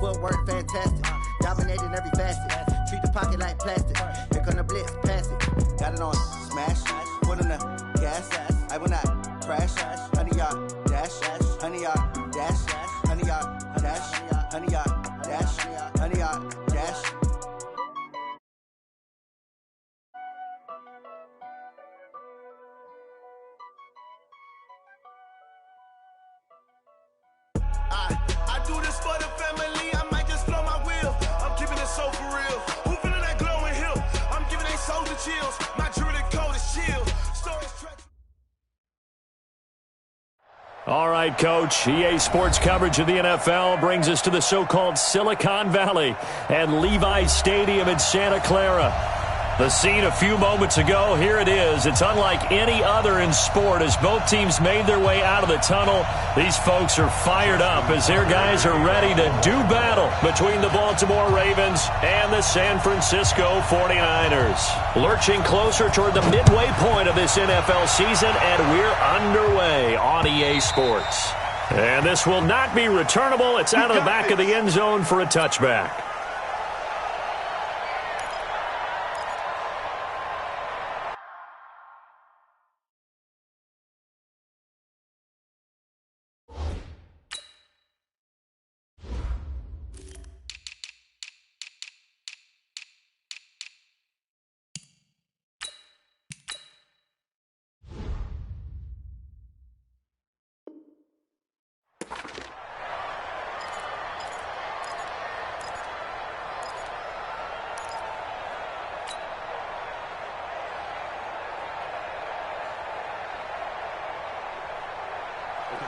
footwork fantastic. Dominating every facet. Treat the pocket like plastic. Here come the blitz, pass it. Got it on smash. Foot on the gas. I will not crash. 100-yard dash. 100-yard dash. 100-yard dash. 100-yard dash. 100-yard dash. I do this for the family. I might just blow my wheel. I'm keeping it so for real. Who feeling that glowing hill? I'm giving they souls the chills. My jewelry code is chill. All right, Coach. EA Sports coverage of the NFL brings us to the so-called Silicon Valley and Levi's Stadium in Santa Clara. The scene a few moments ago, here it is. It's unlike any other in sport as both teams made their way out of the tunnel. These folks are fired up as their guys are ready to do battle between the Baltimore Ravens and the San Francisco 49ers. Lurching closer toward the midway point of this NFL season, and we're underway on EA Sports. And this will not be returnable. It's out of the back of the end zone for a touchback.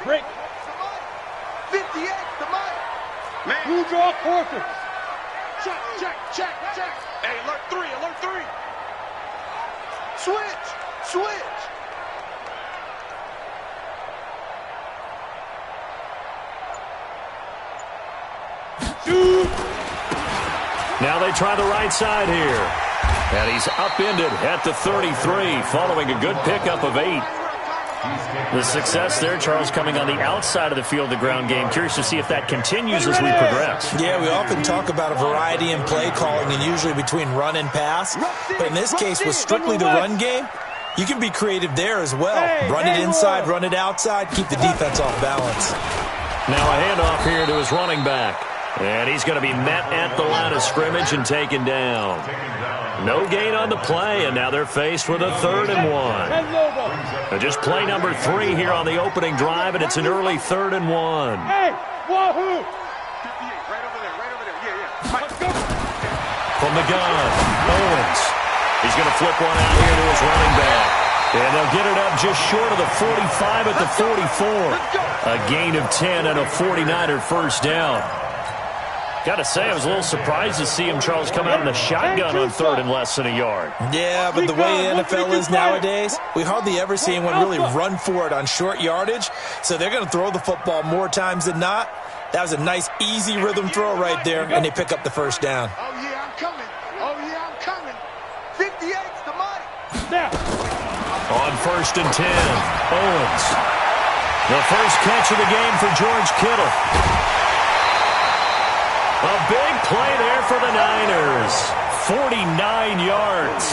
Break. 58, the money. Man. Who draw quarters? Check. Hey, alert 3. Switch. Shoot. Now they try the right side here. And he's upended at the 33 following a good pickup of 8. The success there, Charles, coming on the outside of the field, the ground game. Curious to see if that continues as we progress. Yeah, we often talk about a variety in play calling and usually between run and pass. But in this case, with strictly the run game, you can be creative there as well. Run it inside, run it outside, keep the defense off balance. Now a handoff here to his running back. And he's going to be met at the line of scrimmage and taken down. No gain on the play, and now they're faced with a 3rd and 1. Just play number 3 here on the opening drive, and it's an early 3rd and 1. Hey, wahoo! Right over there. Yeah. Let's go. From the gun, Owens. He's going to flip one out here to his running back. And they'll get it up just short of the 45 at the 44. A gain of 10 and a 49er first down. Got to say, I was a little surprised to see him, Charles, come out in the shotgun on 3rd and less than a yard. Yeah, but the way the NFL is nowadays, we hardly ever see anyone really run for it on short yardage. So they're going to throw the football more times than not. That was a nice, easy rhythm throw right there, and they pick up the first down. Oh, yeah, I'm coming. 58's the money. Now. On 1st and 10, Owens. The first catch of the game for George Kittle. A big play there for the Niners. 49 yards.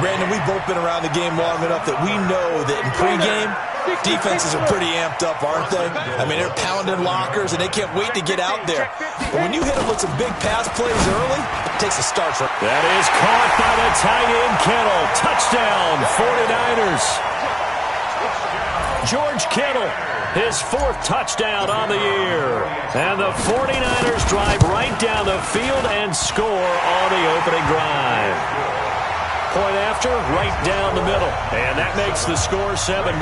Brandon, we've both been around the game long enough that we know that in pregame, defenses are pretty amped up, aren't they? I mean, they're pounding lockers, and they can't wait to get out there. But when you hit them with some big pass plays early, it takes a start. That is caught by the tight end, Kittle. Touchdown, 49ers. George Kittle, his 4th touchdown on the year. And the 49ers drive right down the field and score on the opening drive. Point after, right down the middle. And that makes the score 7-0.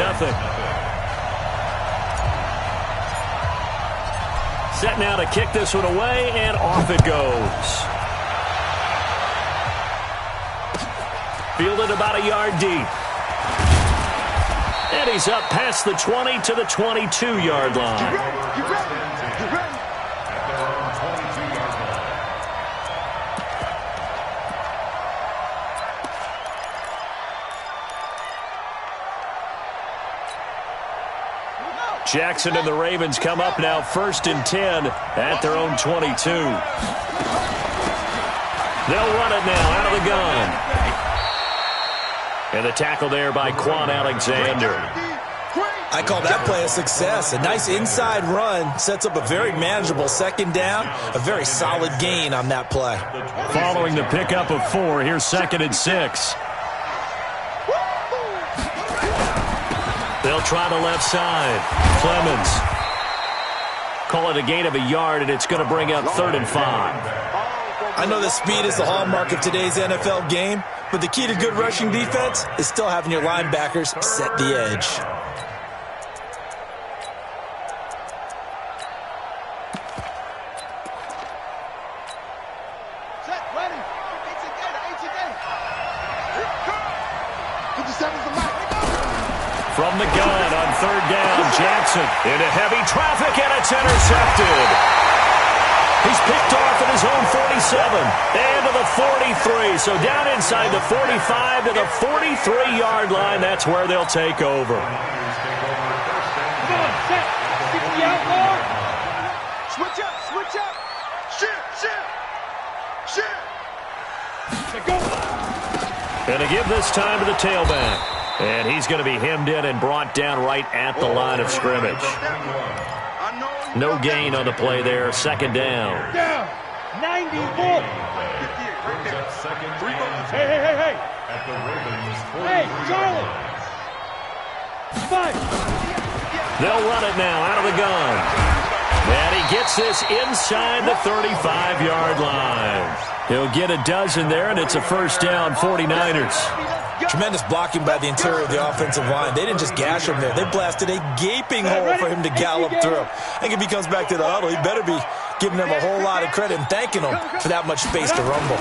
Set now to kick this one away, and off it goes. Fielded about a yard deep. And he's up past the 20 to the 22-yard line. You ready? Jackson and the Ravens come up now 1st and 10 at their own 22. They'll run it now out of the gun. And the tackle there by Quan Alexander. I call that play a success. A nice inside run sets up a very manageable 2nd down. A very solid gain on that play. Following the pickup of 4, here's 2nd and 6. They'll try the left side. Clemens. Call it a gain of a yard, and it's going to bring up 3rd and 5. I know that speed is the hallmark of today's NFL game, but the key to good rushing defense is still having your linebackers set the edge. From the gun on 3rd down, Jackson into heavy traffic, and it's intercepted. He's picked off at his own 47 and to the 43. So down inside the 45 to the 43-yard line. That's where they'll take over. Come on, set. Get the outlaw. Switch up, switch up. Shift. Go. And to give this time to the tailback. And he's going to be hemmed in and brought down right at the line of scrimmage. No gain on the play there. 2nd down. Down. 94. Hey. Hey, Charlie. 5. They'll run it now out of the gun. And he gets this inside the 35-yard line. He'll get a dozen there, and it's a 1st down, 49ers. Tremendous blocking by the interior of the offensive line. They didn't just gash him there. They blasted a gaping hole for him to gallop through. I think if he comes back to the huddle, he better be giving them a whole lot of credit and thanking them for that much space to rumble.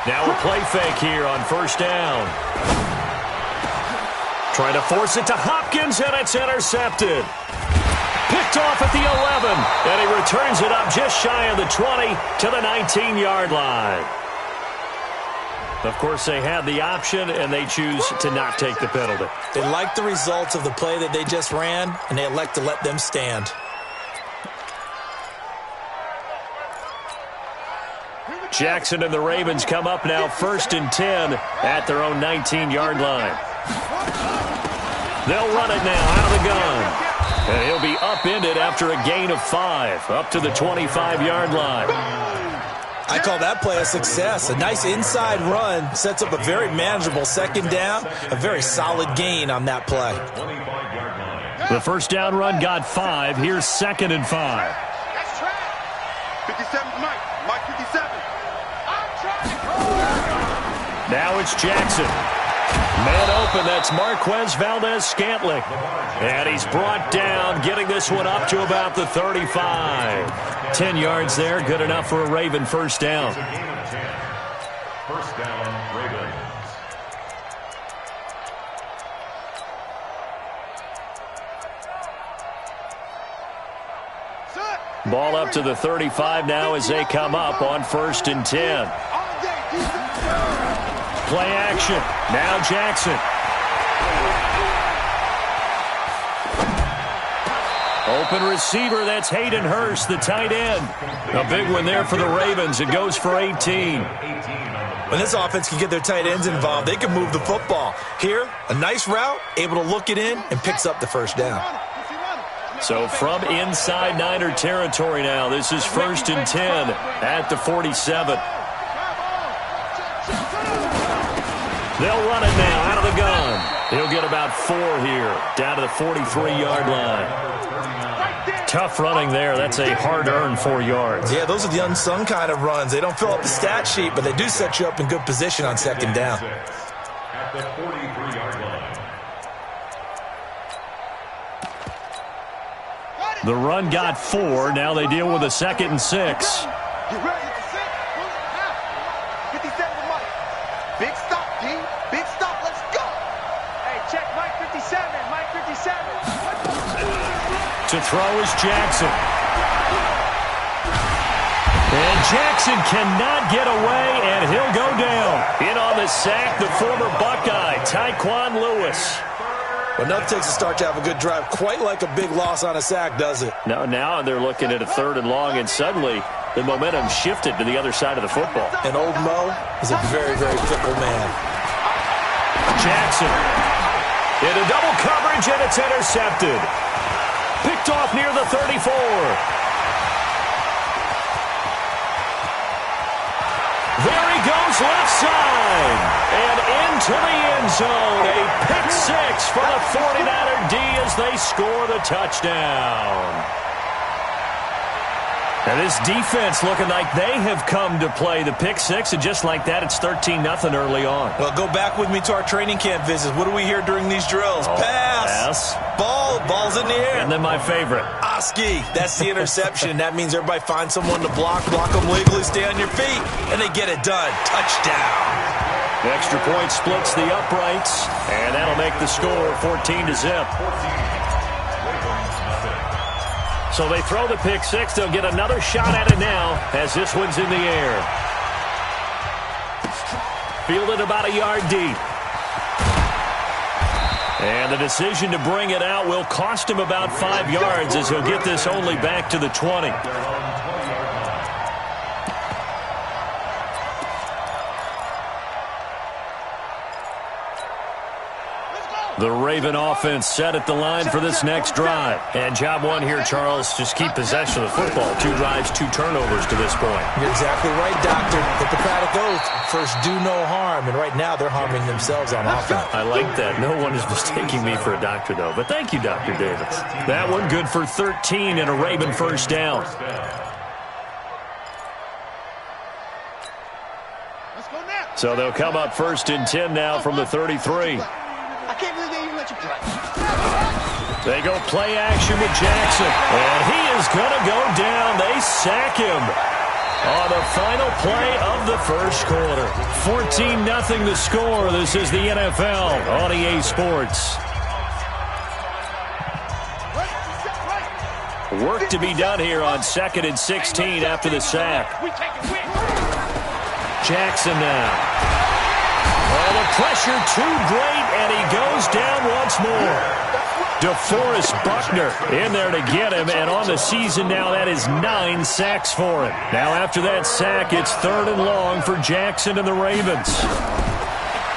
Now a play fake here on 1st down. Trying to force it to Hopkins, and it's intercepted. Picked off at the 11, and he returns it up just shy of the 20 to the 19-yard line. Of course, they had the option, and they choose to not take the penalty. They like the results of the play that they just ran, and they elect to let them stand. Jackson and the Ravens come up now 1st and 10 at their own 19-yard line. They'll run it now out of the gun. And he'll be upended after a gain of 5, up to the 25-yard line. I call that play a success. A nice inside run sets up a very manageable 2nd down. A very solid gain on that play. The 1st down run got 5. Here's 2nd and 5. 57, Mike 57. Now it's Jackson. Man open, that's Marquez Valdez-Scantling. And he's brought down, getting this one up to about the 35. 10 yards there, good enough for a Raven 1st down. 1st down, Ravens. Ball up to the 35 now as they come up on 1st and 10. Play action. Now Jackson. Open receiver, that's Hayden Hurst, the tight end. A big one there for the Ravens. It goes for 18. When this offense can get their tight ends involved, they can move the football. Here, a nice route, able to look it in, and picks up the 1st down. So from inside Niner territory now, this is 1st and 10 at the 47. They'll run it now out of the gun. He'll get about 4 here, down to the 43-yard line. Tough running there. That's a hard-earned 4 yards. Yeah, those are the unsung kind of runs. They don't fill up the stat sheet, but they do set you up in good position on 2nd down. At the 43-yard line. The run got 4. Now they deal with a 2nd and 6. Big stop, D. Big stop. Let's go. Hey, check Mike 57. Mike 57. To throw is Jackson. And Jackson cannot get away, and he'll go down. In on the sack, the former Buckeye, Tyquan Lewis. But nothing takes a start to have a good drive, quite like a big loss on a sack, does it? Now they're looking at a 3rd and long, and suddenly the momentum shifted to the other side of the football. And old Mo is a very, very fickle man. Jackson into double coverage, and it's intercepted. Picked off near the 34. There he goes, left side, and into the end zone. A pick 6 for the 49er D as they score the touchdown. And this defense looking like they have come to play the pick 6, and just like that, it's 13-0 early on. Well, go back with me to our training camp visits. What do we hear during these drills? Pass. Ball's in the air. And then my favorite. Oski. That's the interception. That means everybody finds someone to block them legally, stay on your feet, and they get it done. Touchdown. The extra point splits the uprights, and that'll make the score 14-0. So they throw the pick 6. They'll get another shot at it now as this one's in the air. Fielded about a yard deep. And the decision to bring it out will cost him about 5 yards as he'll get this only back to the 20. The Raven offense set at the line for this next drive. And job one here, Charles, just keep possession of the football. 2 drives, 2 turnovers to this point. You're exactly right, Doctor. Hippocratic oath. First, do no harm. And right now, they're harming themselves on offense. I like that. No one is mistaking me for a doctor, though. But thank you, Dr. Davis. That one good for 13 and a Raven first down. So they'll come up 1st and 10 now from the 33. I can't believe they even let you play. They go play action with Jackson. And he is going to go down. They sack him on the final play of the first quarter. 14-0 the score. This is the NFL on EA Sports. Work to be done here on 2nd and 16 after the sack. Jackson now. Oh, the pressure too great, and he goes down once more. DeForest Buckner in there to get him, and on the season now, that is 9 sacks for him. Now after that sack, it's 3rd and long for Jackson and the Ravens.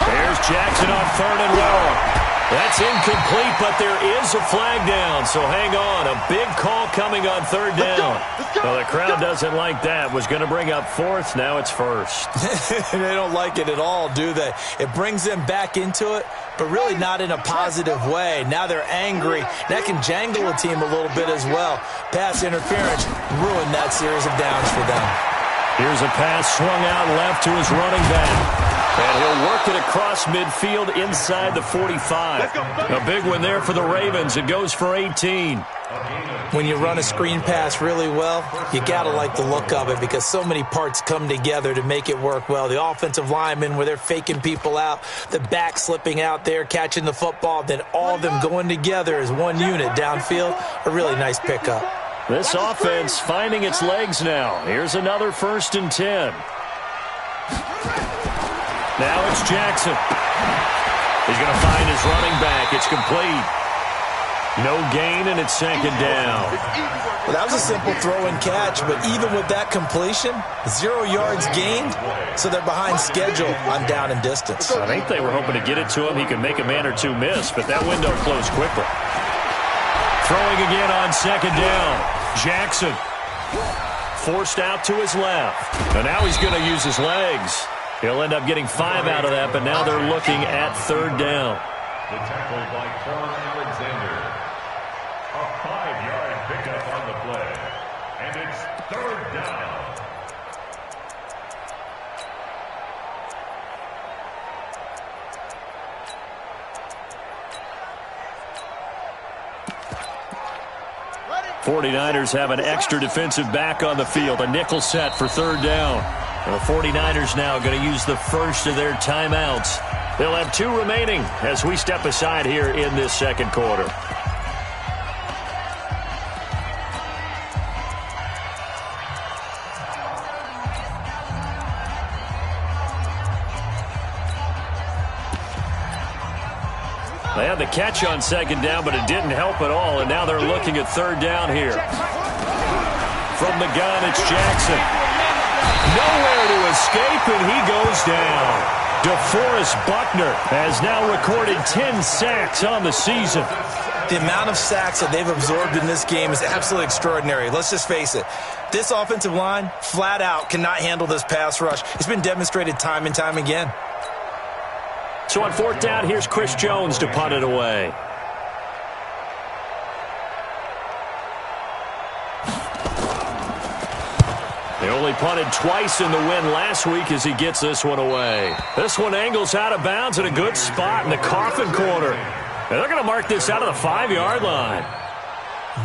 There's Jackson on 3rd and long. That's incomplete, but there is a flag down, so hang on. A big call coming on 3rd down. Well, the crowd doesn't like that. Was going to bring up 4th, now it's 1st. They don't like it at all, do they? It brings them back into it, but really not in a positive way. Now they're angry. That can jangle a team a little bit as well. Pass interference ruined that series of downs for them. Here's a pass swung out left to his running back. And he'll work it across midfield inside the 45. A big one there for the Ravens. It goes for 18. When you run a screen pass really well, you got to like the look of it because so many parts come together to make it work well. The offensive linemen, where they're faking people out, the back slipping out there, catching the football, then all of them going together as one unit downfield. A really nice pickup. This offense finding its legs now. Here's another 1st and 10. Now it's Jackson. He's going to find his running back. It's complete. No gain, and it's 2nd down. Well, that was a simple throw and catch, but even with that completion, 0 yards gained, so they're behind schedule on down and distance. I think they were hoping to get it to him. He could make a man or two miss, but that window closed quickly. Throwing again on 2nd down. Jackson forced out to his left. And now he's going to use his legs. He'll end up getting 5 out of that, but now they're looking at 3rd down. The tackle by Quan Alexander. A 5-yard pickup on the play. And it's 3rd down. Ready? 49ers have an extra defensive back on the field. A nickel set for 3rd down. And the 49ers now going to use the first of their timeouts. They'll have 2 remaining as we step aside here in this 2nd quarter. They had the catch on second down, but it didn't help at all, and now they're looking at third down here. From the gun, it's Jackson. Nowhere to escape, and he goes down. DeForest Buckner has now recorded 10 sacks on the season. The amount of sacks that they've absorbed in this game is absolutely extraordinary. Let's just face it. This offensive line, flat out, cannot handle this pass rush. It's been demonstrated time and time again. So on fourth down, here's Chris Jones to punt it away. They only punted twice in the win last week as he gets this one away. This one angles out of bounds at a good spot in the coffin corner. And they're going to mark this out of the 5-yard line.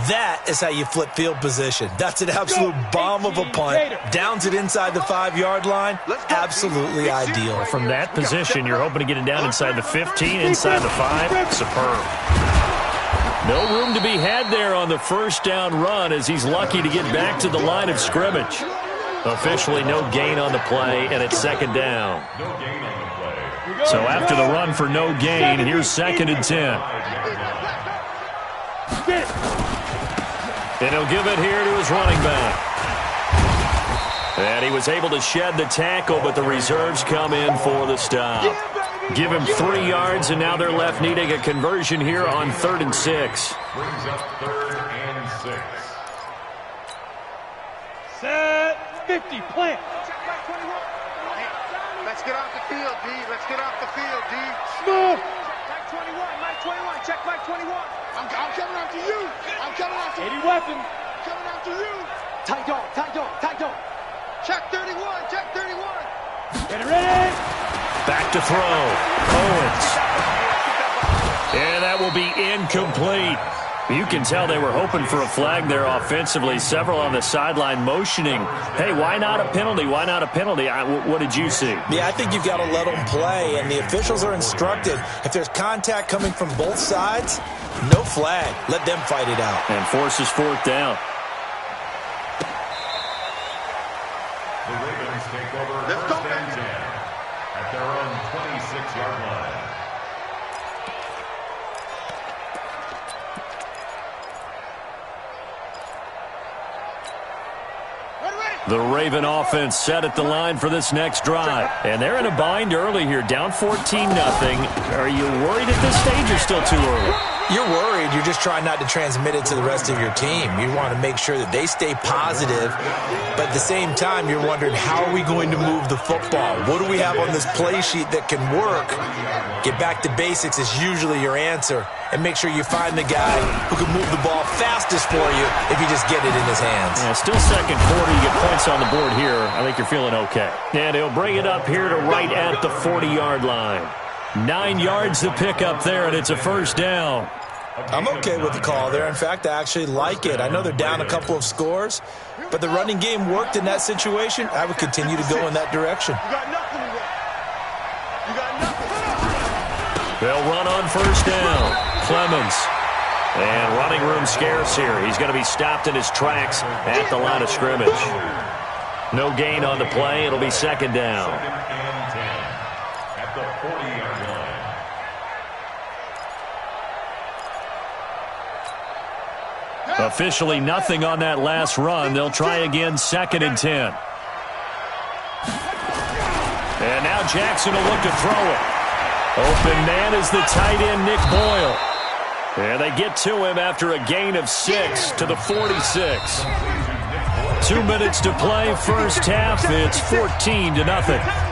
That is how you flip field position. That's an absolute bomb of a punt. Downs it inside the 5-yard line. Absolutely ideal. From that position, you're hoping to get it down inside the 15, inside the 5. Superb. No room to be had there on the first down run as he's lucky to get back to the line of scrimmage. Officially no gain on the play, and it's second down. So after the run for no gain, here's second and 10. And he'll give it here to his running back. And he was able to shed the tackle, but the reserves come in for the stop. Give him 3 yards, and now they're left needing a conversion here on 3rd and 6. Brings up 3rd and 6. Set 50, plant. Let's get off the field, D. Let's get off the field, D. Move. Mike 21, check Mike 21. I'm coming after you. I'm coming after you. 80 weapon. Coming after you. Tight dog, tight dog, tight dog. Check 31, check 31. Get it ready. Back to throw. Owens. And that will be incomplete. You can tell they were hoping for a flag there offensively. Several on the sideline motioning, hey, why not a penalty? Why not a penalty? What did you see? Yeah, I think you've got to let them play, and the officials are instructed. If there's contact coming from both sides, no flag. Let them fight it out. And forces fourth down. The Ravens take over first and 10 at their own 26-yard line. The Raven offense set at the line for this next drive. And they're in a bind early here, down 14-0. Are you worried at this stage or still too early? You're worried. You're just trying not to transmit it to the rest of your team. You want to make sure that they stay positive. But at the same time, you're wondering, how are we going to move the football? What do we have on this play sheet that can work? Get back to basics is usually your answer. And make sure you find the guy who can move the ball fastest for you if you just get it in his hands. Yeah, still second quarter. You get points on the board here. I think you're feeling okay. And he'll bring it up here to right at the 40-yard line. 9 yards to pick up there, and it's a first down. I'm okay with the call there. In fact, I actually like it. I know they're down a couple of scores, but the running game worked in that situation. I would continue to go in that direction. You got nothing to work. You got nothing. They'll run on first down. Clemens. And running room scarce here. He's going to be stopped in his tracks at the line of scrimmage. No gain on the play. It'll be second down. 2nd and 10 at the 40-yard line. Officially nothing on that last run. They'll try again, 2nd and 10. And now Jackson will look to throw it. Open man is the tight end, Nick Boyle. And they get to him after a gain of 6 to the 46. 2 minutes to play, first half. It's 14-0.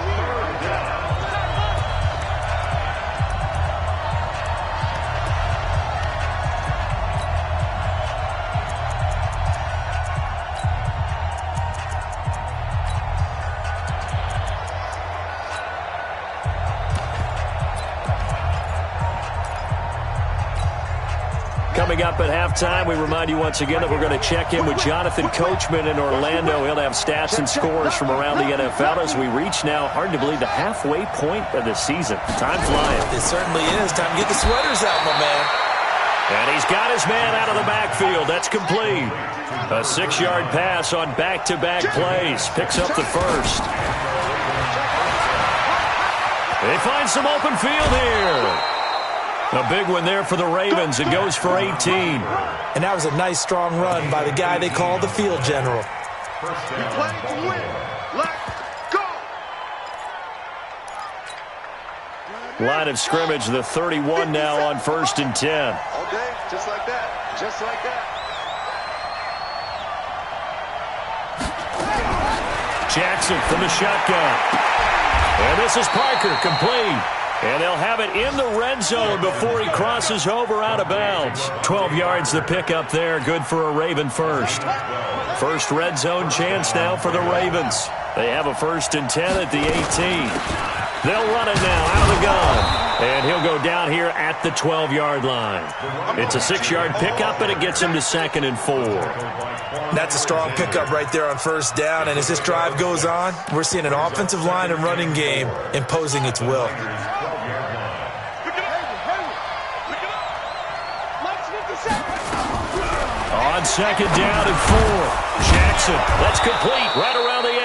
Coming up at halftime, we remind you once again that we're going to check in with Jonathan Coachman in Orlando. He'll have stats and scores from around the NFL as we reach now, hard to believe, the halfway point of the season. Time flying. It certainly is. Time to get the sweaters out, my man. And he's got his man out of the backfield. That's complete. A 6-yard pass on back-to-back plays. Picks up the first. They find some open field here. A big one there for the Ravens. It goes for 18. And that was a nice, strong run by the guy they call the field general. We play to win. Let's go. Line of scrimmage, the 31 now on 1st and 10. All day, just like that. Just like that. Jackson from the shotgun. And this is Parker, complete. And they'll have it in the red zone before he crosses over out of bounds. 12 yards the pickup there, good for a Raven first. First red zone chance now for the Ravens. They have a 1st and 10 at the 18. They'll run it now out of the gun. And he'll go down here at the 12-yard line. It's a 6-yard pickup, and it gets him to 2nd and 4. That's a strong pickup right there on 1st down. And as this drive goes on, we're seeing an offensive line and running game imposing its will. On 2nd down and 4. Jackson, that's complete right around the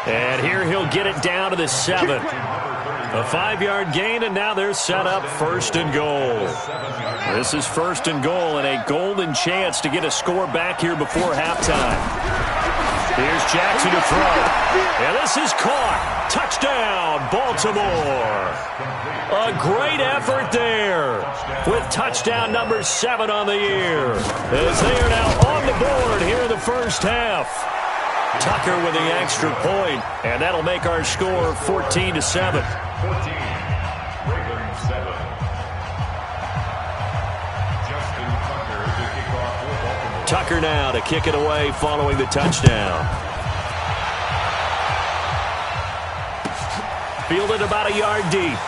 8. And here he'll get it down to the 7. A 5-yard gain, and now they're set up 1st and goal. This is 1st and goal and a golden chance to get a score back here before halftime. Here's Jackson to throw. And this is caught. Touchdown, Baltimore. A great effort there with touchdown number 7 on the year. As they are now on the board here in the first half. Tucker with the extra point, and that'll make our score 14-7. 14, Ravens 7. Justin Tucker to kick off for Baltimore. Tucker now to kick it away following the touchdown. Fielded about a yard deep.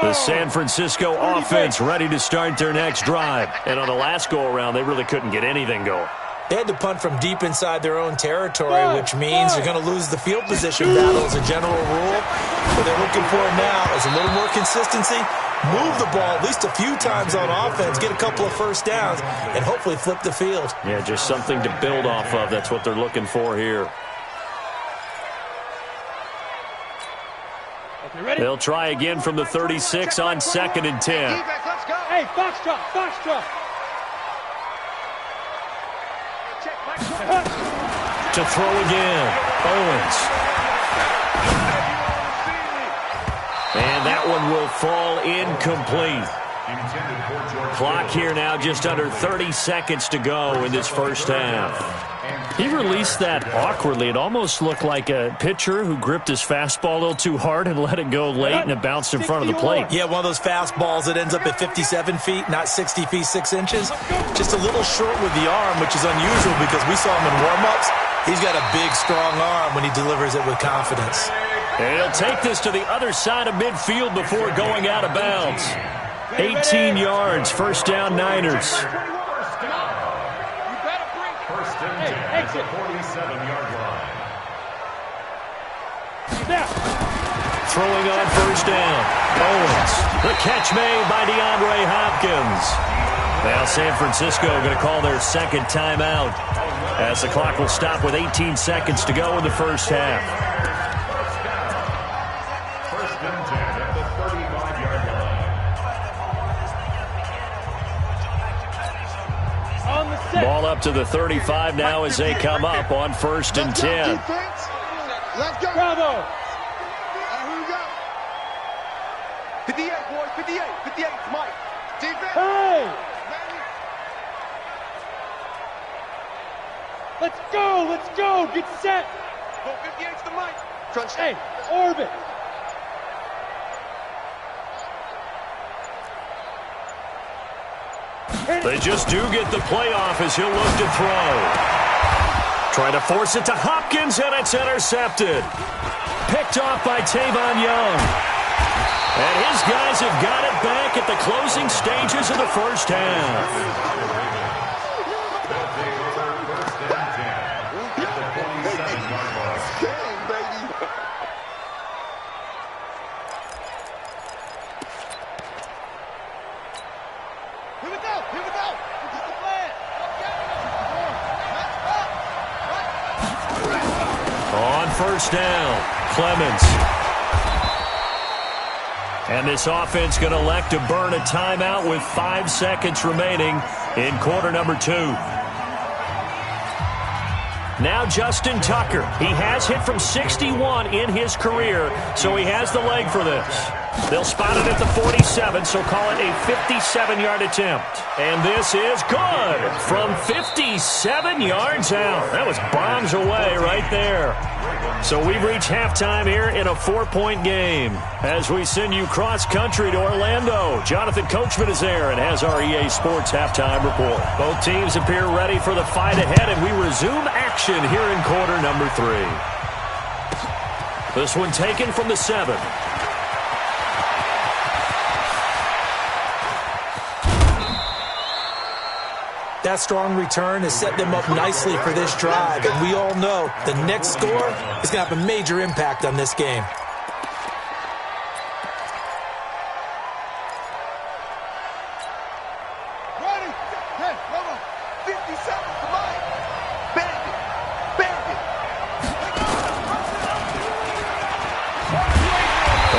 The San Francisco offense ready to start their next drive. And on the last go-around, they really couldn't get anything going. They had to punt from deep inside their own territory, which means they're going to lose the field position battle as a general rule. What they're looking for now is a little more consistency, move the ball at least a few times on offense, get a couple of 1st downs, and hopefully flip the field. Yeah, just something to build off of. That's what they're looking for here. They'll try again from the 36 on 2nd and 10. Hey, Foxtrot, Foxtrot. To throw again, Owens. And that one will fall incomplete. Clock here now just under 30 seconds to go in this first half. He released that awkwardly. It almost looked like a pitcher who gripped his fastball a little too hard and let it go late, and it bounced in front of the plate. Yeah, one of those fastballs that ends up at 57 feet, not 60 feet, 6 inches. Just a little short with the arm, which is unusual because we saw him in warm-ups. He's got a big, strong arm when he delivers it with confidence. And he'll take this to the other side of midfield before going out of bounds. 18 yards, 1st down, Niners. First and 10 at the 47-yard line. Throwing on 1st down. Owens. The catch made by DeAndre Hopkins. Now San Francisco going to call their 2nd timeout as the clock will stop with 18 seconds to go in the first half. First and 10 at the 35-yard line. Ball up to the 35 now as they come up on 1st and 10. Let's go. Bravo. Here we go. 58, boys. 58. 58. Mike. Defense. Hey. Let's go. Let's go. Get set. Go 58 to the mic. Crunch. Hey, orbit. They just do get the playoff as he'll look to throw. Trying to force it to Hopkins, and it's intercepted. Picked off by Tavon Young. And his guys have got it back at the closing stages of the first half. first down. Clemens. And this offense going to elect to burn a timeout with 5 seconds remaining in quarter number 2. Now Justin Tucker. He has hit from 61 in his career, so he has the leg for this. They'll spot it at the 47, so call it a 57-yard attempt. And this is good from 57 yards out. That was bombs away right there. So we've reached halftime here in a 4-point game. As we send you cross-country to Orlando, Jonathan Coachman is there and has our EA Sports halftime report. Both teams appear ready for the fight ahead, and we resume action here in quarter number 3. This one taken from the 7. That strong return has set them up nicely for this drive, and we all know the next score is going to have a major impact on this game. Ready? Hey, come on. 50 seconds to mine. Bend it. Bend it.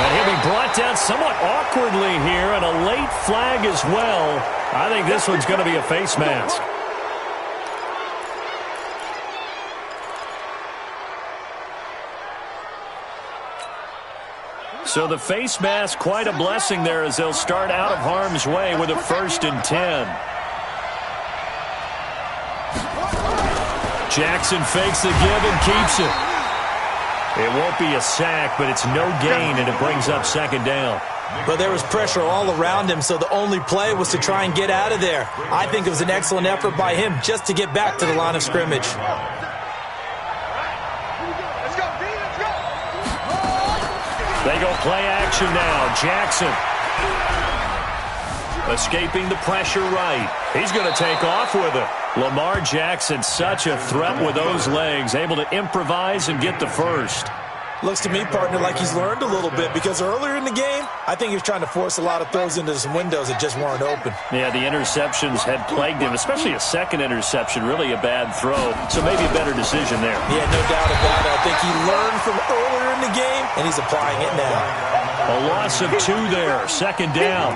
And he'll be brought down somewhat awkwardly here, and a late flag as well. I think this one's going to be a face mask. So the face mask, quite a blessing there as they'll start out of harm's way with a 1st and 10. Jackson fakes the give and keeps it. It won't be a sack, but it's no gain, and it brings up 2nd down. But there was pressure all around him, so the only play was to try and get out of there. I think it was an excellent effort by him just to get back to the line of scrimmage. Let's go, B, let's go. They go play action now. Jackson escaping the pressure right. He's going to take off with it. Lamar Jackson, such a threat with those legs, able to improvise and get the first. Looks to me, partner, like he's learned a little bit, because earlier in the game, I think he was trying to force a lot of throws into some windows that just weren't open. Yeah, the interceptions had plagued him, especially a second interception, really a bad throw. So maybe a better decision there. Yeah, no doubt about it. I think he learned from earlier in the game, and he's applying it now. A loss of 2 there, 2nd down.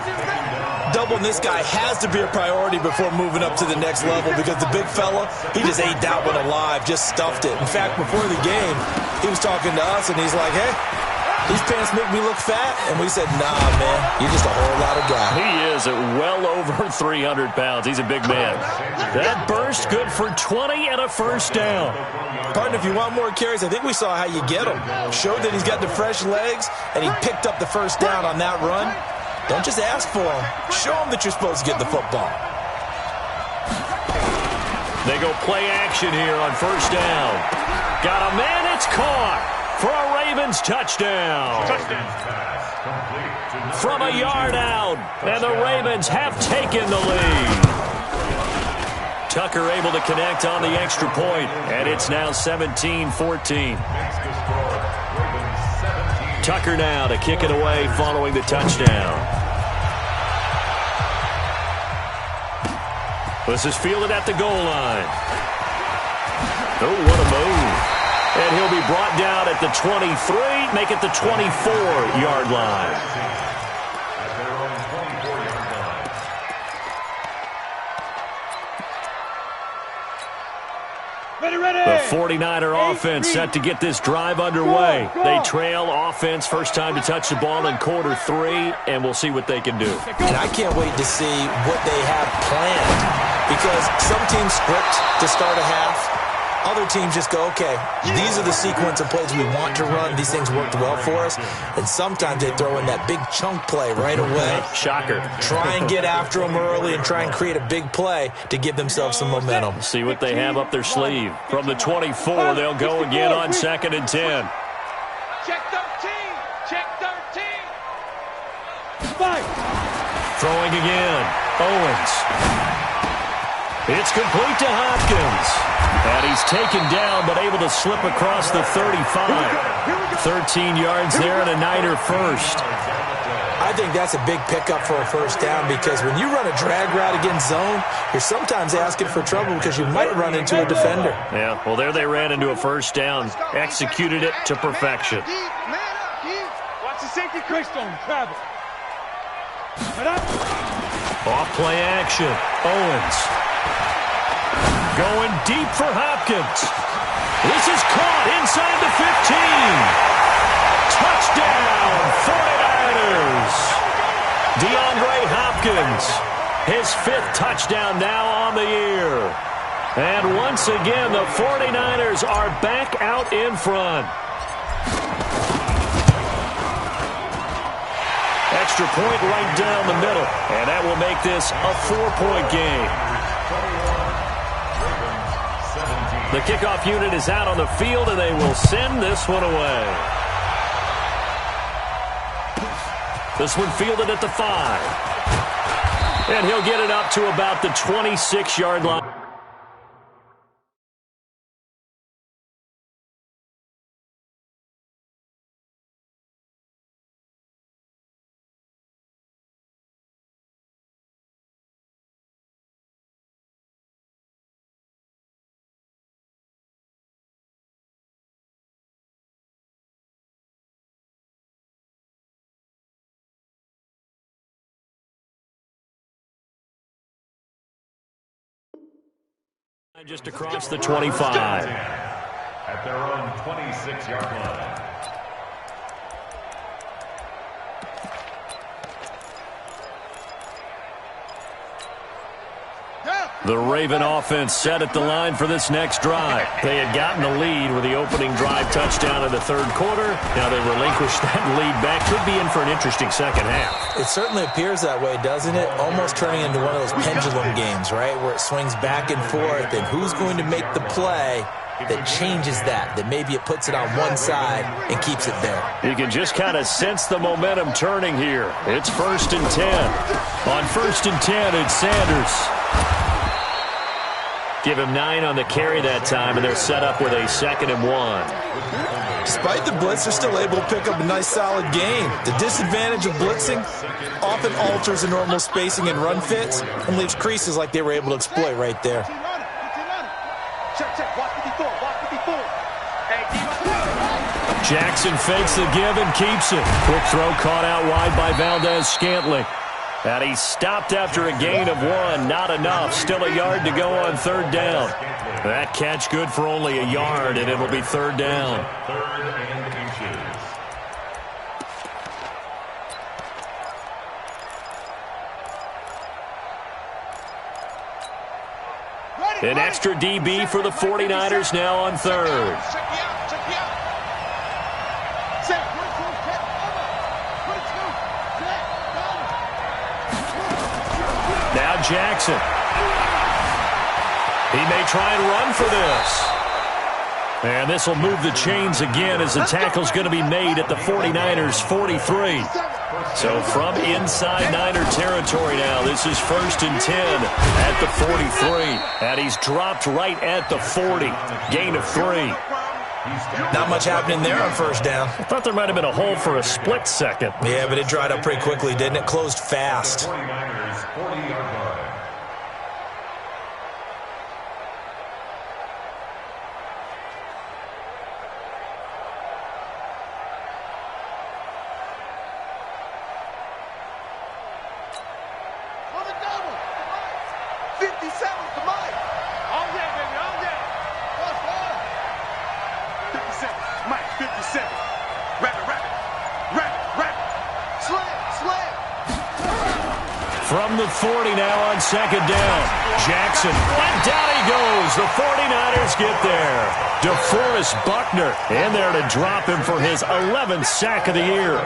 Doubling this guy has to be a priority before moving up to the next level, because the big fella, he just ate that one alive, just stuffed it. In fact, before the game, he was talking to us, and he's like, hey, these pants make me look fat. And we said, nah, man, you're just a whole lot of guy. He is at well over 300 pounds. He's a big man. That burst good for 20 and a 1st down. Partner, if you want more carries, I think we saw how you get them. Showed that he's got the fresh legs, and he picked up the 1st down on that run. Don't just ask for him. Show him that you're supposed to get the football. They go play action here on 1st down. Got a man, it's caught for a Ravens touchdown. From a yard out, and the Ravens have taken the lead. Tucker able to connect on the extra point, and it's now 17-14. Tucker now to kick it away following the touchdown. This is fielded at the goal line. Oh, what a move. And he'll be brought down at the 23, make it the 24-yard line. The 49er offense set to get this drive underway. They trail offense first time to touch the ball in quarter 3, and we'll see what they can do. And I can't wait to see what they have planned, because some teams script to start a half. Other teams just go, okay, these are the sequence of plays we want to run. These things worked well for us. And sometimes they throw in that big chunk play right away. Shocker. Try and get after them early and try and create a big play to give themselves some momentum. See what they have up their sleeve. From the 24, they'll go again on 2nd and 10. Check 13. Check 13. Fight. Throwing again. Owens. It's complete to Hopkins. And he's taken down, but able to slip across the 35. 13 yards there and a Niner first. I think that's a big pickup for a first down because when you run a drag route against zone, you're sometimes asking for trouble because you might run into a defender. Yeah, well, there they ran into a first down, executed it to perfection. Watch the safety Keystone, travel. Off play action. Owens. Going deep for Hopkins. This is caught inside the 15. Touchdown, 49ers. DeAndre Hopkins, his 5th touchdown now on the year. And once again, the 49ers are back out in front. Extra point right down the middle, and that will make this a 4-point game. The kickoff unit is out on the field, and they will send this one away. This one fielded at the 5. And he'll get it up to about the 26-yard line. Just across the 25. At their own 26-yard line. The Raven offense set at the line for this next drive. They had gotten the lead with the opening drive touchdown in the 3rd quarter. Now they relinquish that lead back. Could be in for an interesting second half. It certainly appears that way, doesn't it? Almost turning into one of those pendulum games, right, where it swings back and forth, and who's going to make the play that changes that maybe it puts it on one side and keeps it there. You can just kind of sense the momentum turning here. It's 1st and 10. On 1st and 10, it's Sanders. Give him 9 on the carry that time, and they're set up with a 2nd and 1. Despite the blitz, they're still able to pick up a nice, solid gain. The disadvantage of blitzing often alters the normal spacing and run fits and leaves creases like they were able to exploit right there. Jackson fakes the give and keeps it. Quick throw caught out wide by Valdez-Scantling. And he stopped after a gain of 1. Not enough. Still a yard to go on 3rd down. That catch good for only a yard, and it'll be 3rd down. 3rd and inches. An extra DB for the 49ers now on 3rd. Now Jackson. He may try and run for this. And this will move the chains again as the tackle's going to be made at the 49ers' 43. So from inside Niner territory now, this is 1st and 10 at the 43. And he's dropped right at the 40. Gain of 3. Not much happening there on 1st down. I thought there might have been a hole for a split second. Yeah, but it dried up pretty quickly, didn't it? Closed fast. 49ers 40-yard line. From the 40 now on 2nd down. Jackson, and down he goes. The 49ers get there. DeForest Buckner in there to drop him for his 11th sack of the year.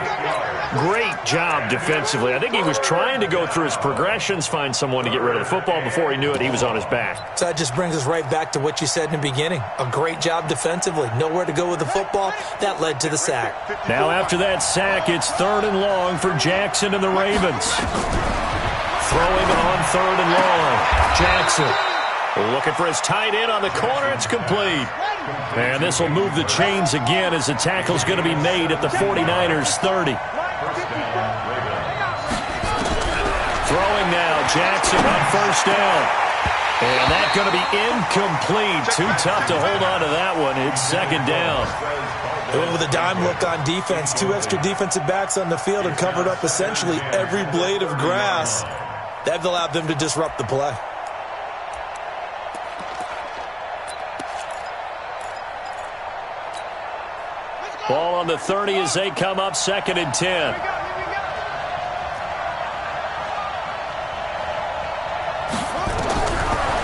Great job defensively. I think he was trying to go through his progressions, find someone to get rid of the football. Before he knew it, he was on his back. So that just brings us right back to what you said in the beginning. A great job defensively. Nowhere to go with the football. That led to the sack. Now after that sack, it's 3rd and long for Jackson and the Ravens. Throwing on 3rd and long. Jackson looking for his tight end on the corner. It's complete. And this will move the chains again as the tackle's going to be made at the 49ers' 30. Throwing now, Jackson on first down. And that's going to be incomplete. Too tough to hold on to that one. It's second down. They went with a dime look on defense. 2 extra defensive backs on the field and covered up essentially every blade of grass. That allowed them to disrupt the play. Ball on the 30 as they come up, 2nd and 10.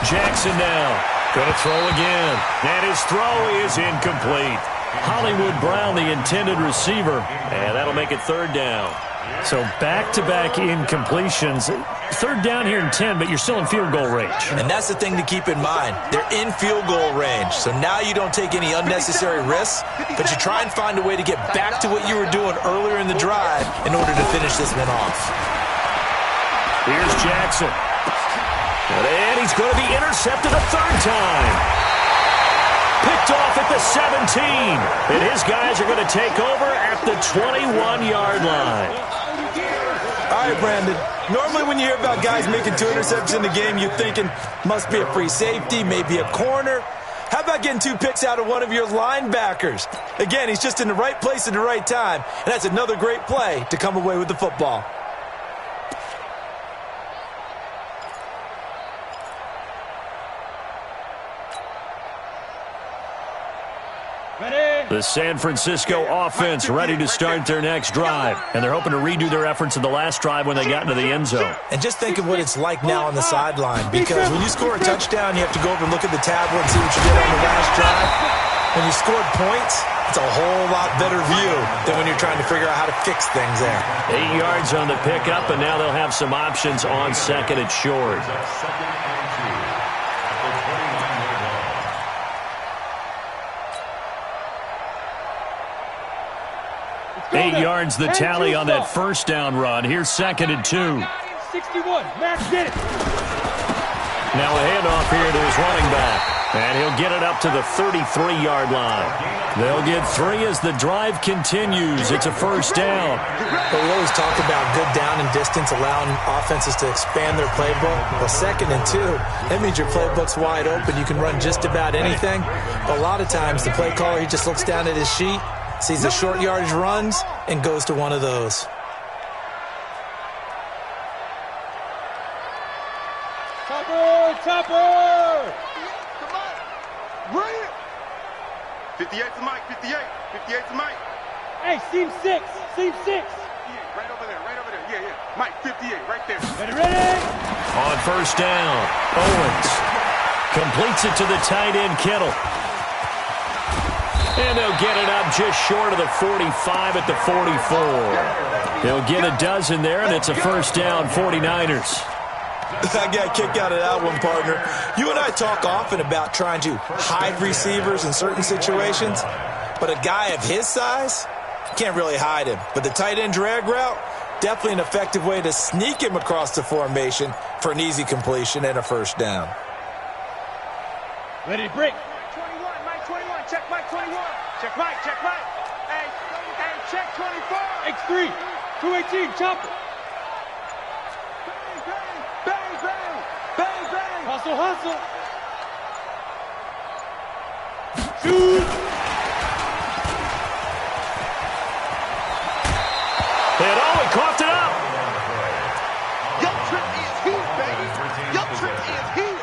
Jackson now. Going to throw again. And his throw is incomplete. Hollywood Brown, the intended receiver. And that'll make it 3rd down. So back-to-back incompletions. 3rd down here in 10, but you're still in field goal range. And that's the thing to keep in mind. They're in field goal range. So now you don't take any unnecessary risks, but you try and find a way to get back to what you were doing earlier in the drive in order to finish this one off. Here's Jackson. And he's going to be intercepted a 3rd time. Picked off at the 17. And his guys are going to take over at the 21-yard line. All right, Brandon. Normally when you hear about guys making 2 interceptions in the game, you're thinking must be a free safety, maybe a corner. How about getting 2 picks out of one of your linebackers? Again, he's just in the right place at the right time. And that's another great play to come away with the football. The San Francisco offense ready to start their next drive. And they're hoping to redo their efforts in the last drive when they got into the end zone. And just think of what it's like now on the sideline. Because when you score a touchdown, you have to go over and look at the tablet and see what you did on the last drive. When you scored points, it's a whole lot better view than when you're trying to figure out how to fix things there. 8 yards on the pickup, and now they'll have some options on 2nd and short. 8 yards the tally on that 1st down run. Here's 2nd and 2. 61. Max did it. Now a handoff here to his running back. And he'll get it up to the 33-yard line. They'll get 3 as the drive continues. It's a 1st down. But we always talk about good down and distance, allowing offenses to expand their playbook. Well, 2nd and 2, that means your playbook's wide open. You can run just about anything. But a lot of times the play caller, he just looks down at his sheet, sees the short yardage runs, and goes to one of those. Topper! Come on! Bring it! 58 to Mike, 58. 58 to Mike. Hey, seam 6. Seam 6. Yeah, right over there, right over there. Yeah, yeah. Mike, 58, right there. Ready? On 1st down, Owens completes it to the tight end, Kittle. And they'll get it up just short of the 45 at the 44. They'll get a dozen there, and it's a 1st down, 49ers. I got a kick out of that one, partner. You and I talk often about trying to hide receivers in certain situations, but a guy of his size, can't really hide him. But the tight end drag route, definitely an effective way to sneak him across the formation for an easy completion and a 1st down. Ready to break. Mike 21, Mike 21, check Mike 21. Check Mike, check Mike. Hey, check 24. X3. 218, chopper. Bang, bang, bang, bang. Hustle, hustle. Shoot. And he coughed it up. Your trip is here, baby. Your trip is here.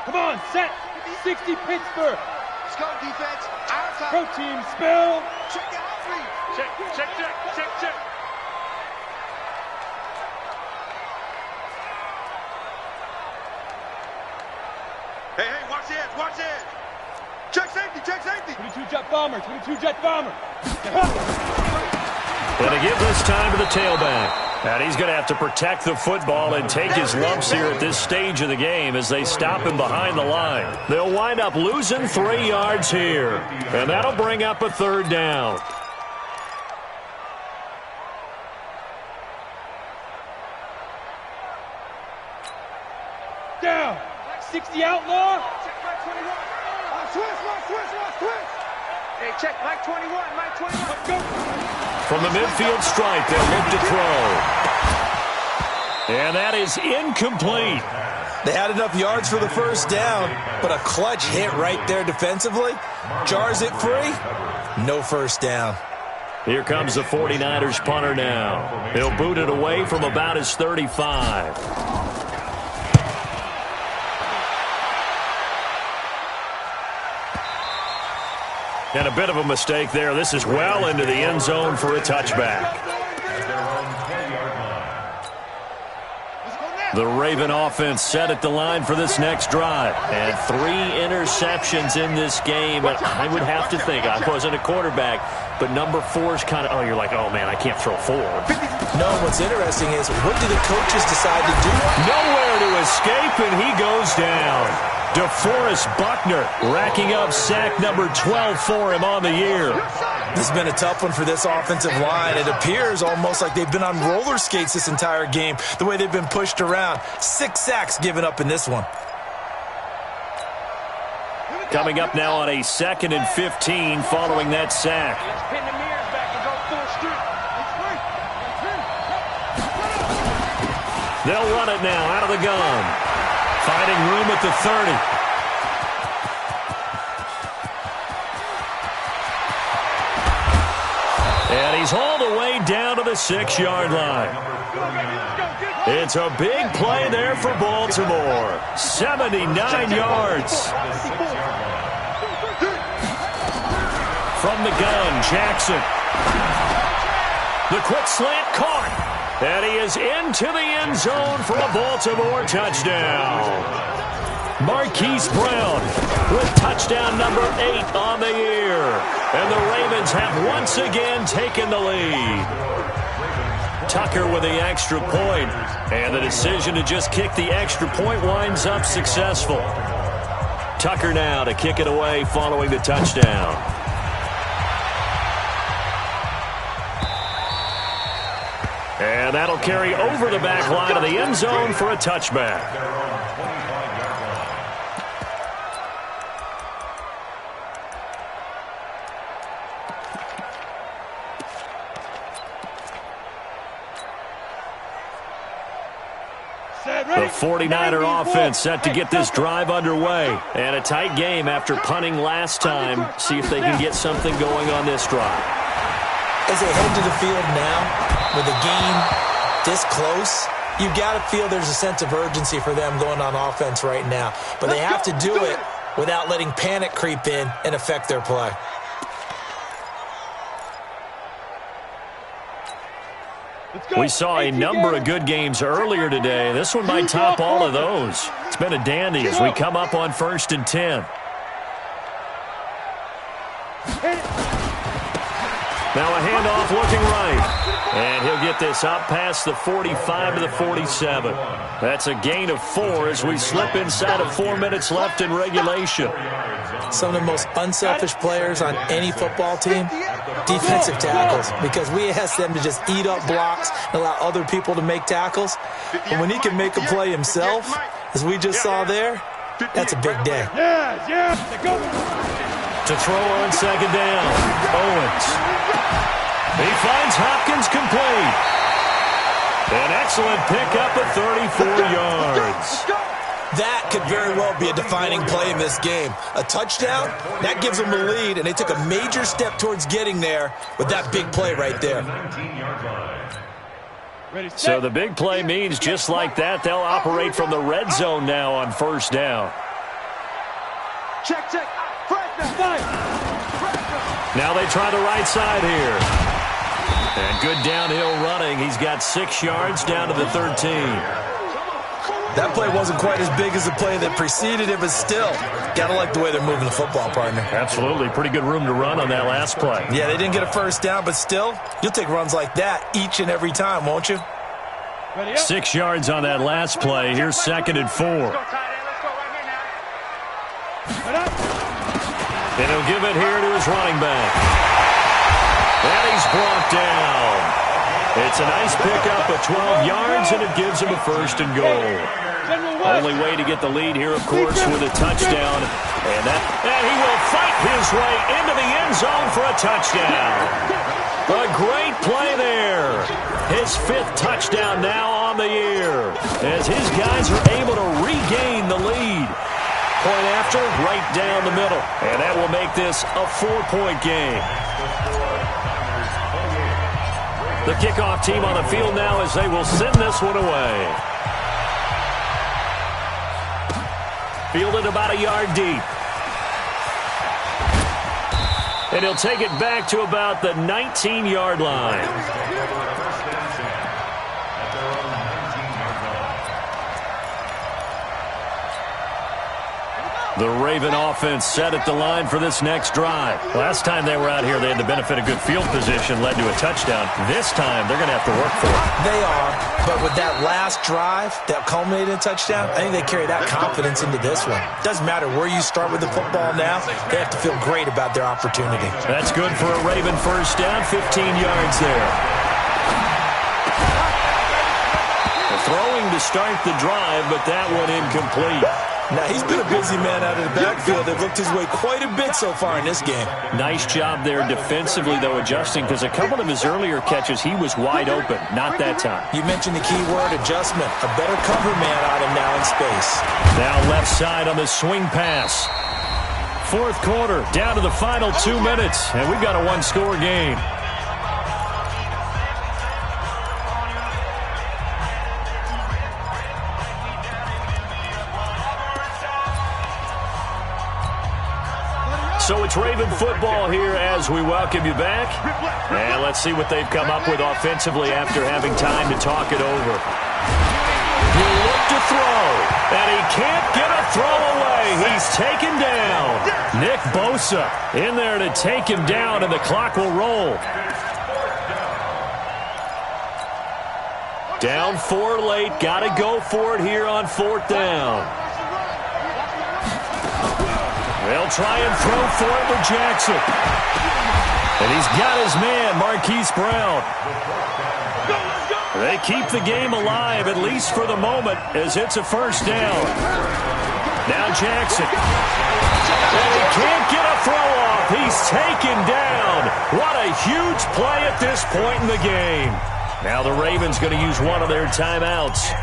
Come on, set. 60 Pittsburgh. Let's go, defense. Our time. Pro team, spell. Check your outreach. Check, check, check, check, check. Hey, hey, watch the edge, watch the edge. Check safety, check safety. 22 jet bomber, 22 jet bomber. And to give this time to the tailback. And he's going to have to protect the football and take his lumps here at this stage of the game as they stop him behind the line. They'll wind up losing 3 yards here. And that'll bring up a 3rd down. Down. 60 outlaw. Check my 21. Switch. Hey, check, Mike 21, Mike 21. Let's go. From the midfield stripe, they'll look to throw. And that is incomplete. They had enough yards for the first down, but a clutch hit right there defensively. Jars it free. No first down. Here comes the 49ers punter now. He'll boot it away from about his 35. And a bit of a mistake there. This is well into the end zone for a touchback. The Raven offense set at the line for this next drive. And 3 interceptions in this game. And I would have to think, I wasn't a quarterback, but number 4 is kind of, you're like, oh, man, I can't throw 4. No, what's interesting is, what do the coaches decide to do? Nowhere to escape, and he goes down. DeForest Buckner racking up sack number 12 for him on the year. This has been a tough one for this offensive line. It appears almost like they've been on roller skates this entire game, the way they've been pushed around. 6 sacks given up in this one. Coming up now on a 2nd and 15 following that sack. Pin the mirrors back and go full street. They'll run it now out of the gun. Finding room at the 30. And he's hauled away down to the 6-yard line. It's a big play there for Baltimore. 79 yards. From the gun, Jackson. The quick slant caught. And he is into the end zone for a Baltimore touchdown. Marquise Brown with touchdown number 8 on the year. And the Ravens have once again taken the lead. Tucker with the extra point. And the decision to just kick the extra point winds up successful. Tucker now to kick it away following the touchdown. And that'll carry over the back line of the end zone for a touchback. The 49er offense set to get this drive underway. And a tight game after punting last time. See if they can get something going on this drive. As they head to the field now, with the game this close, you've got to feel there's a sense of urgency for them going on offense right now. But they have to do it without letting panic creep in and affect their play. We saw a number of good games earlier today. This one might top all of those. It's been a dandy as we come up on 1st and 10. Now a handoff looking right. And he'll get this up past the 45 to the 47. That's a gain of 4 as we slip inside of 4 minutes left in regulation. Some of the most unselfish players on any football team, defensive tackles, because we ask them to just eat up blocks and allow other people to make tackles. And when he can make a play himself, as we just saw there, that's a big day. To throw on 2nd down, Owens. He finds Hopkins complete. An excellent pickup of 34 yards. That could very well be a defining play in this game. A touchdown, that gives them a lead, and they took a major step towards getting there with that big play right there. So the big play means just like that, they'll operate from the red zone now on 1st down. Check. Now they try the right side here. And good downhill running. He's got 6 yards down to the 13. That play wasn't quite as big as the play that preceded it, but still, got to like the way they're moving the football, partner. Absolutely. Pretty good room to run on that last play. Yeah, they didn't get a first down, but still, you'll take runs like that each and every time, won't you? 6 yards on that last play. Here's 2nd and 4. And he'll give it here to his running back. And he's brought down. It's a nice pickup of 12 yards, and it gives him a 1st and goal. Only way to get the lead here, of course, with a touchdown. And he will fight his way into the end zone for a touchdown. A great play there. His 5th touchdown now on the year, as his guys are able to regain the lead. Point after, right down the middle. And that will make this a 4-point game. The kickoff team on the field now as they will send this one away. Fielded about a yard deep. And he'll take it back to about the 19-yard line. The Raven offense set at the line for this next drive. Last time they were out here, they had the benefit of good field position, led to a touchdown. This time, they're going to have to work for it. They are, but with that last drive that culminated in a touchdown, I think they carry that confidence into this one. Doesn't matter where you start with the football now, they have to feel great about their opportunity. That's good for a Raven first down, 15 yards there. Throwing to start the drive, but that one incomplete. Now, he's been a busy man out of the backfield. They've looked his way quite a bit so far in this game. Nice job there defensively, though, adjusting, because a couple of his earlier catches, he was wide open. Not that time. You mentioned the key word, adjustment. A better cover man on him now in space. Now left side on the swing pass. 4th quarter, down to the final 2 minutes, and we've got a 1-score game. So it's Raven football here as we welcome you back. And let's see what they've come up with offensively after having time to talk it over. He looked to throw, and he can't get a throw away. He's taken down. Nick Bosa in there to take him down, and the clock will roll. Down 4 late. Got to go for it here on 4th down. They'll try and throw for it with Jackson. And he's got his man, Marquise Brown. They keep the game alive, at least for the moment, as it's a 1st down. Now Jackson. And he can't get a throw off. He's taken down. What a huge play at this point in the game. Now the Ravens going to use one of their timeouts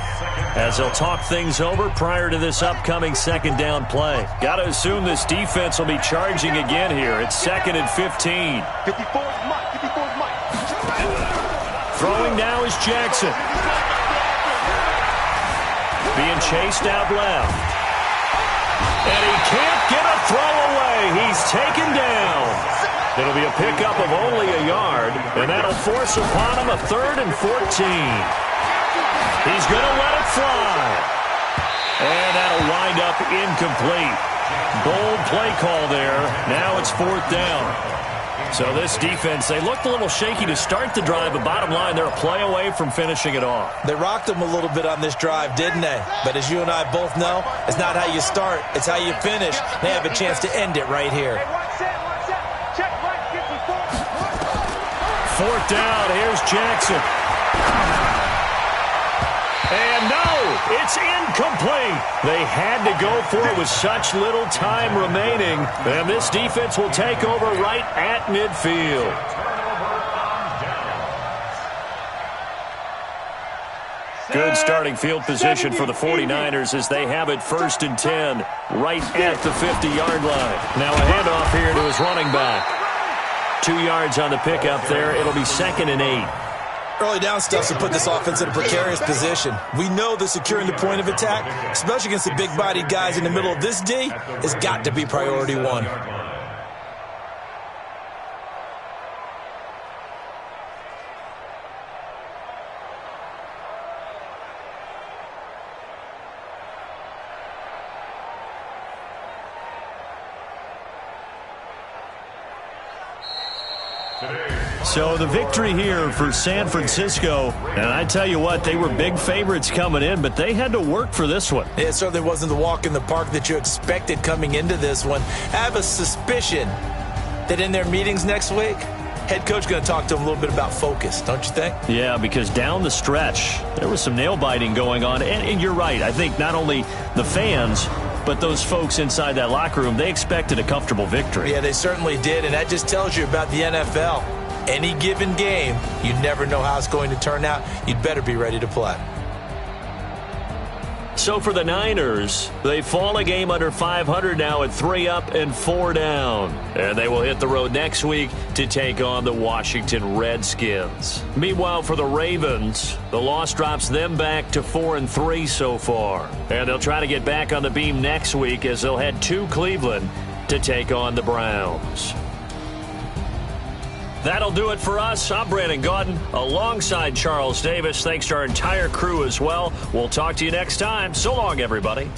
as they'll talk things over prior to this upcoming 2nd down play. Got to assume this defense will be charging again here. It's 2nd and 15. Throwing now is Jackson. Being chased out left. And he can't get a throw away. He's taken down. It'll be a pickup of only a yard, and that'll force upon him a 3rd and 14. He's going to let it fly. And that'll wind up incomplete. Bold play call there. Now it's 4th down. So this defense, they looked a little shaky to start the drive, but bottom line, they're a play away from finishing it off. They rocked them a little bit on this drive, didn't they? But as you and I both know, it's not how you start, it's how you finish. They have a chance to end it right here. 4th down, here's Jackson. And no, it's incomplete. They had to go for it with such little time remaining. And this defense will take over right at midfield. Good starting field position for the 49ers as they have it 1st and 10 right at the 50-yard line. Now a handoff here to his running back. 2 yards on the pickup there. It'll be 2nd and 8. Early down stuff to put this offense in a precarious position. We know that securing the point of attack, especially against the big-bodied guys in the middle of this D, has got to be priority 1. So the victory here for San Francisco, and I tell you what, they were big favorites coming in, but they had to work for this one. It certainly wasn't the walk in the park that you expected coming into this one. I have a suspicion that in their meetings next week, head coach going to talk to him a little bit about focus, don't you think? Yeah, because down the stretch, there was some nail-biting going on. And you're right. I think not only the fans, but those folks inside that locker room, they expected a comfortable victory. Yeah, they certainly did, and that just tells you about the NFL. Any given game, you never know how it's going to turn out. You'd better be ready to play. So for the Niners, they fall a game under 500 now at 3 up and 4 down. And they will hit the road next week to take on the Washington Redskins. Meanwhile, for the Ravens, the loss drops them back to 4-3 so far. And they'll try to get back on the beam next week as they'll head to Cleveland to take on the Browns. That'll do it for us. I'm Brandon Gaudin alongside Charles Davis. Thanks to our entire crew as well. We'll talk to you next time. So long, everybody.